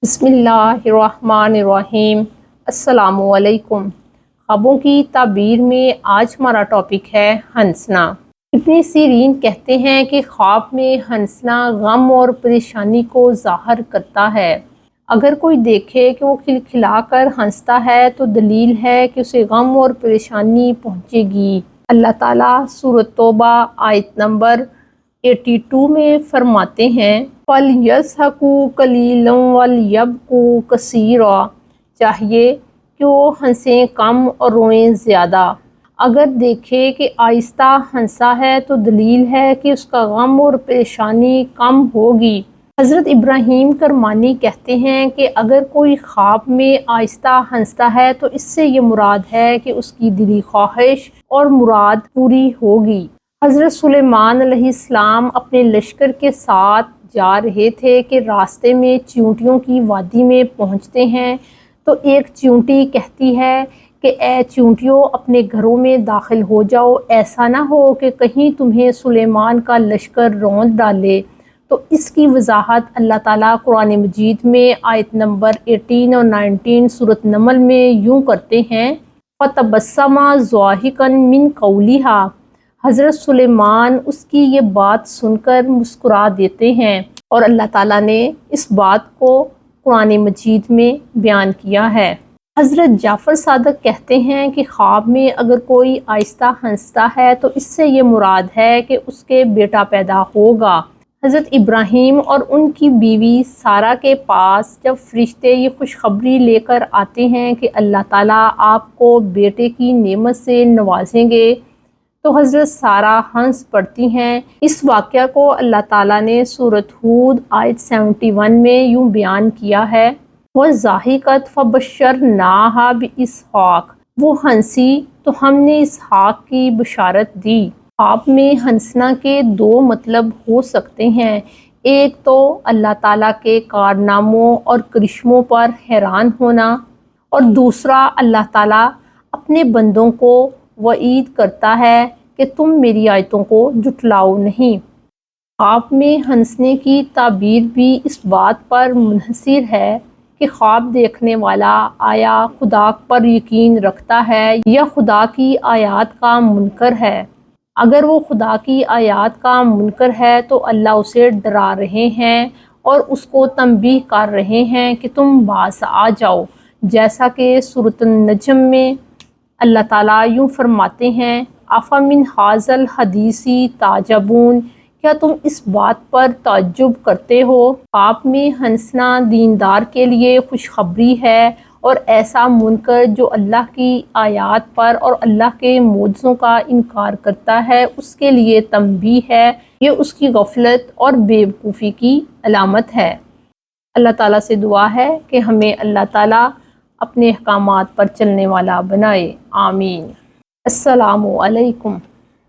بسم اللہ الرحمن الرحیم۔ السلام علیکم۔ خوابوں کی تعبیر میں آج ہمارا ٹاپک ہے ہنسنا۔ ابن سیرین کہتے ہیں کہ خواب میں ہنسنا غم اور پریشانی کو ظاہر کرتا ہے۔ اگر کوئی دیکھے کہ وہ کھلکھلا کر ہنستا ہے تو دلیل ہے کہ اسے غم اور پریشانی پہنچے گی۔ اللہ تعالیٰ سورۃ توبہ آیت نمبر 82 میں فرماتے ہیں فَلْيَضْحَكُوا قَلِيلًا وَلْيَبْكُوا كَثِيرًا، چاہیے کہ وہ ہنسیں کم اور روئیں زیادہ۔ اگر دیکھے کہ آہستہ ہنسا ہے تو دلیل ہے کہ اس کا غم اور پریشانی کم ہوگی۔ حضرت ابراہیم کرمانی کہتے ہیں کہ اگر کوئی خواب میں آہستہ ہنستا ہے تو اس سے یہ مراد ہے کہ اس کی دلی خواہش اور مراد پوری ہوگی۔ حضرت سلیمان علیہ السلام اپنے لشکر کے ساتھ جا رہے تھے کہ راستے میں چیونٹیوں کی وادی میں پہنچتے ہیں تو ایک چیونٹی کہتی ہے کہ اے چیونٹیوں اپنے گھروں میں داخل ہو جاؤ، ایسا نہ ہو کہ کہیں تمہیں سلیمان کا لشکر روند ڈالے۔ تو اس کی وضاحت اللہ تعالیٰ قرآن مجید میں آیت نمبر 18 اور 19 سورۃ نمل میں یوں کرتے ہیں فَتَبَسَّمَ ضَاحِكًا مِّن قَوْلِهَا، حضرت سلیمان اس کی یہ بات سن کر مسکرا دیتے ہیں، اور اللہ تعالیٰ نے اس بات کو قرآن مجید میں بیان کیا ہے۔ حضرت جعفر صادق کہتے ہیں کہ خواب میں اگر کوئی آہستہ ہنستا ہے تو اس سے یہ مراد ہے کہ اس کے بیٹا پیدا ہوگا۔ حضرت ابراہیم اور ان کی بیوی سارہ کے پاس جب فرشتے یہ خوشخبری لے کر آتے ہیں کہ اللہ تعالیٰ آپ کو بیٹے کی نعمت سے نوازیں گے تو حضرت سارہ ہنس پڑتی ہیں۔ اس واقعہ کو اللہ تعالیٰ نے سورۃ ہود آیت 71 میں یوں بیان کیا ہے وَضَحِكَتْ فَبَشَّرْنَاهَا بِإِسْحَاقَ، وہ ہنسی تو ہم نے اسحاق کی بشارت دی۔ خواب میں ہنسنا کے دو مطلب ہو سکتے ہیں، ایک تو اللہ تعالیٰ کے کارناموں اور کرشموں پر حیران ہونا، اور دوسرا اللہ تعالیٰ اپنے بندوں کو وعید کرتا ہے کہ تم میری آیتوں کو جھٹلاؤ نہیں۔ خواب میں ہنسنے کی تعبیر بھی اس بات پر منحصر ہے کہ خواب دیکھنے والا آیا خدا پر یقین رکھتا ہے یا خدا کی آیات کا منکر ہے۔ اگر وہ خدا کی آیات کا منکر ہے تو اللہ اسے ڈرا رہے ہیں اور اس کو تنبیہ کر رہے ہیں کہ تم باز آ جاؤ، جیسا کہ سورۃ النجم میں اللہ تعالیٰ یوں فرماتے ہیں أَفَمِنْ هَٰذَا الْحَدِيثِ تَعْجَبُونَ، کیا تم اس بات پر تعجب کرتے ہو؟ خواب میں ہنسنا دیندار کے لیے خوشخبری ہے، اور ایسا منکر جو اللہ کی آیات پر اور اللہ کے معجزوں کا انکار کرتا ہے اس کے لیے تنبیہ ہے، یہ اس کی غفلت اور بے وقوفی کی علامت ہے۔ اللہ تعالیٰ سے دعا ہے کہ ہمیں اللہ تعالیٰ اپنے احکامات پر چلنے والا بنائے، آمین۔ السلام علیکم۔